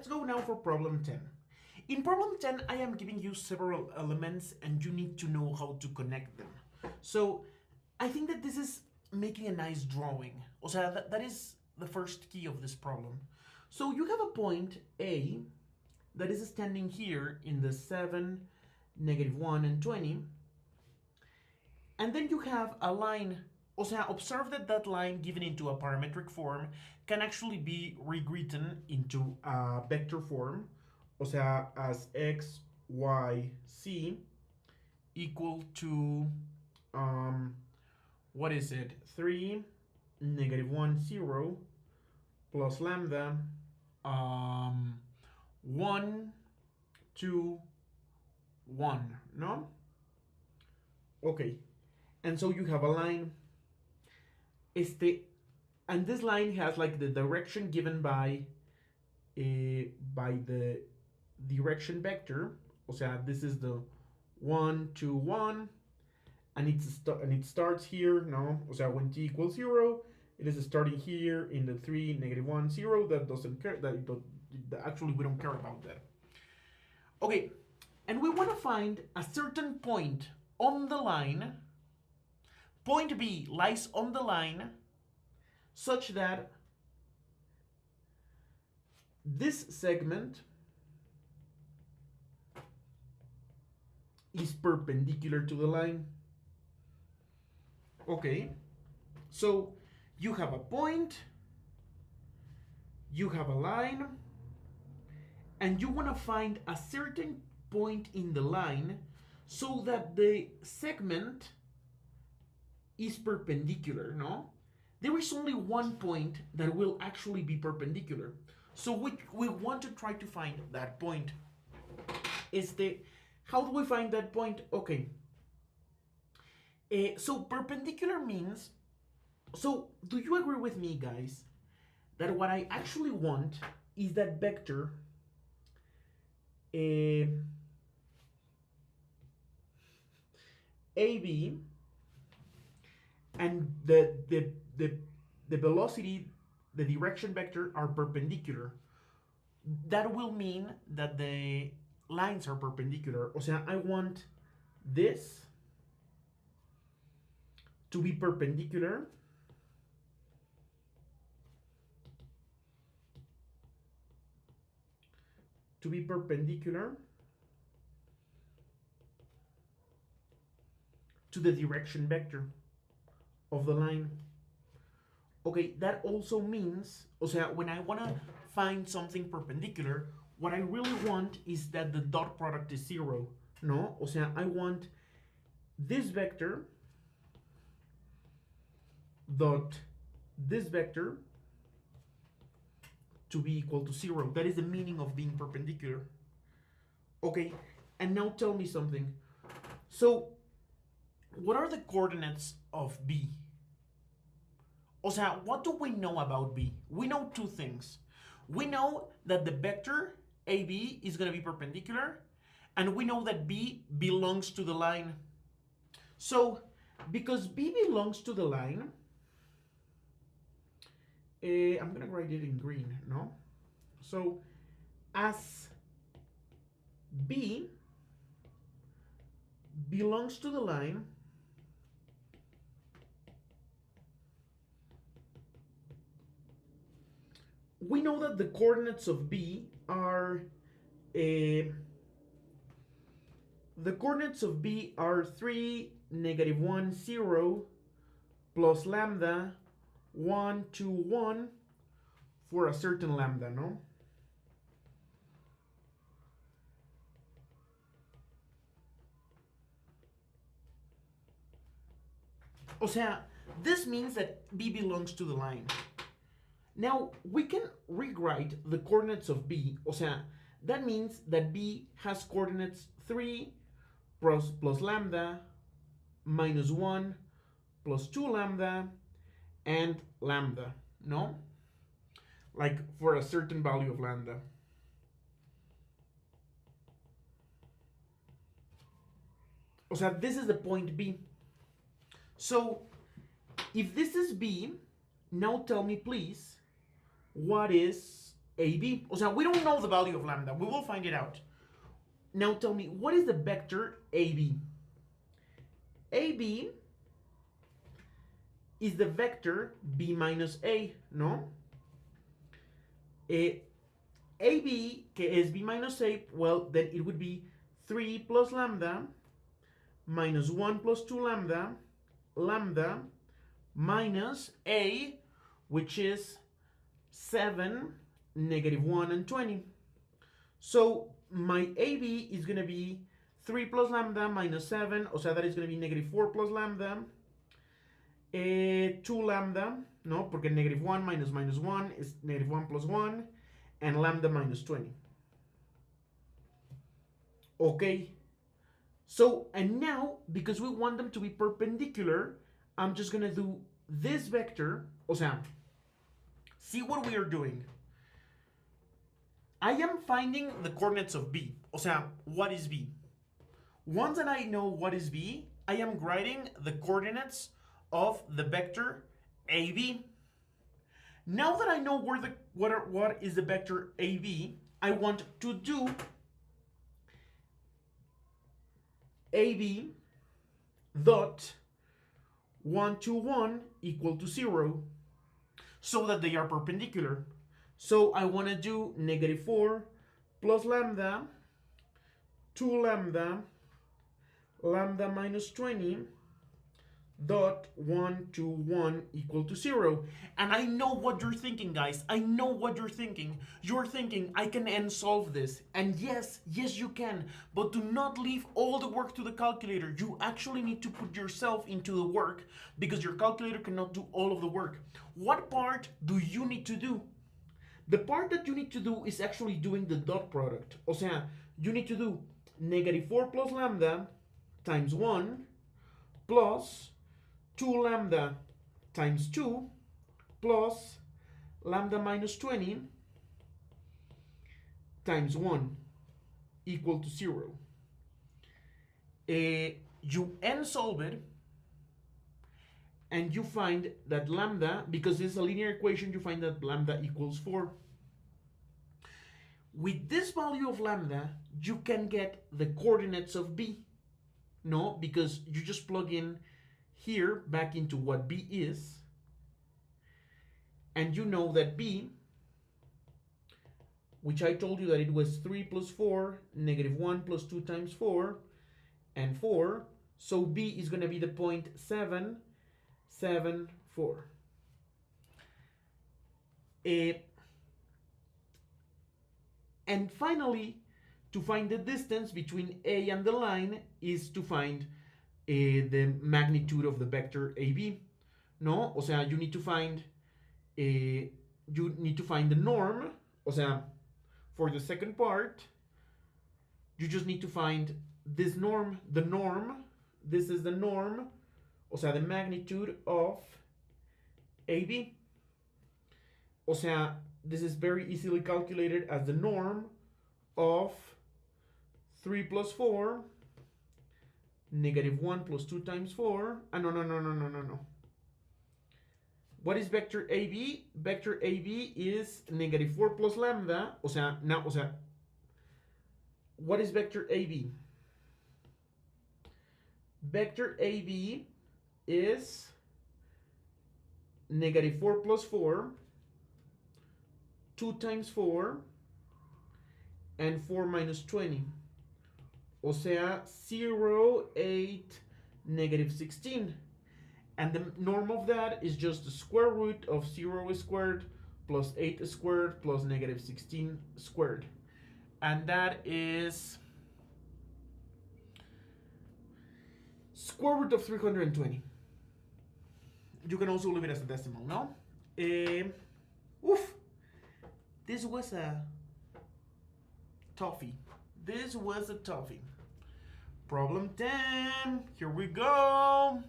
let's go now for problem 10. In problem 10, I am giving you several elements and you need to know how to connect them. So I think that this is making a nice drawing. O sea, that is the first key of this problem. So you have a point A that is standing here in the 7, -1, and 20. And then you have a line. O sea, observe that that line given into a parametric form can actually be rewritten into a vector form. O sea, as x, y, z equal to, what is it? 3, -1, 0, plus lambda, 1, 2, 1, no? Okay, and so you have a line. And this line has like the direction given by the direction vector. O sea, this is the 1, 2, 1, and it starts here, no? O sea, when t equals 0, it is starting here in the 3, -1, 0. That doesn't care. Actually, we don't care about that. Okay, and we want to find a certain point on the line. Point B lies on the line such that this segment is perpendicular to the line. Okay, so you have a point, you have a line, and you want to find a certain point in the line so that the segment is perpendicular, no? There is only one point that will actually be perpendicular. So we want to try to find that point. How do we find that point? Okay. So perpendicular means, so do you agree with me, guys, that what I actually want is that vector AB and the velocity, the direction vector are perpendicular. That will mean that the lines are perpendicular. O sea, I want this to be perpendicular to the direction vector of the line. Okay, that also means, o sea, when I want to find something perpendicular, what I really want is that the dot product is 0, no? O sea, I want this vector dot this vector to be equal to 0. That is the meaning of being perpendicular. Okay, and now tell me something. So, what are the coordinates of B? O sea, what do we know about B? We know two things. We know that the vector AB is going to be perpendicular, and we know that B belongs to the line. So, because B belongs to the line, I'm going to write it in green, no? So, as B belongs to the line, we know that the coordinates of B are the coordinates of B are 3, -1, 0, plus lambda 1, 2, 1 for a certain lambda, no? O sea, this means that B belongs to the line. Now, we can rewrite the coordinates of B. O sea, that means that B has coordinates 3 plus lambda, -1 plus 2 lambda, and lambda, no? Like for a certain value of lambda. O sea, this is the point B. So, if this is B, now tell me please, what is AB. O sea, we don't know the value of lambda. We will find it out. Now tell me, what is the vector AB? AB is the vector B minus A, ¿no? AB, que es B minus A, well, then it would be 3 plus lambda minus 1 plus 2 lambda, lambda minus A, which is 7, negative 1, and 20. So my AB is going to be 3 plus lambda minus 7, o sea, that is going to be negative 4 plus lambda, 2 lambda, no, porque negative 1 minus minus 1 is negative 1 plus 1, and lambda minus 20. Okay, so, and now, because we want them to be perpendicular, I'm just going to do this vector, o sea, see what we are doing. I am finding the coordinates of B, o sea, what is B? Once that I know what is B, I am writing the coordinates of the vector AB. Now that I know what is the vector AB, I want to do AB dot 1 to 1 equal to 0 so that they are perpendicular. So I want to do negative 4 plus lambda, 2 lambda, lambda minus 20 dot 1 to 1 equal to 0. And I know what you're thinking, guys. I know what you're thinking. You're thinking, I can end solve this. And yes, you can. But do not leave all the work to the calculator. You actually need to put yourself into the work because your calculator cannot do all of the work. What part do you need to do? The part that you need to do is actually doing the dot product. O sea, you need to do negative 4 plus lambda times 1 plus 2 lambda times 2 plus lambda minus 20 times 1 equal to 0. You end solve it and you find that lambda, because this is a linear equation, you find that lambda equals 4. With this value of lambda, you can get the coordinates of B. No, because you just plug in here back into what B is, and you know that B, which I told you that it was 3 plus 4, negative 1 plus 2 times 4, and 4, so B is going to be the point 7, 7, 4. And finally, to find the distance between A and the line is to find the magnitude of the vector AB. No, o sea, you need to find the norm. O sea, for the second part, you just need to find this norm, the norm. This is the norm, o sea, the magnitude of AB. O sea, this is very easily calculated as the norm of 3 plus 4, negative 1 plus 2 times 4. No. What is vector AB? Vector AB is negative 4 plus lambda. O sea, what is vector AB? Vector AB is negative 4 plus 4, 2 times 4, and 4 minus 20. O sea, 0, 8, negative 16. And the norm of that is just the square root of 0 squared plus 8 squared plus negative 16 squared. And that is square root of 320. You can also leave it as a decimal, no? This was a toughie. Problem 10. Here we go.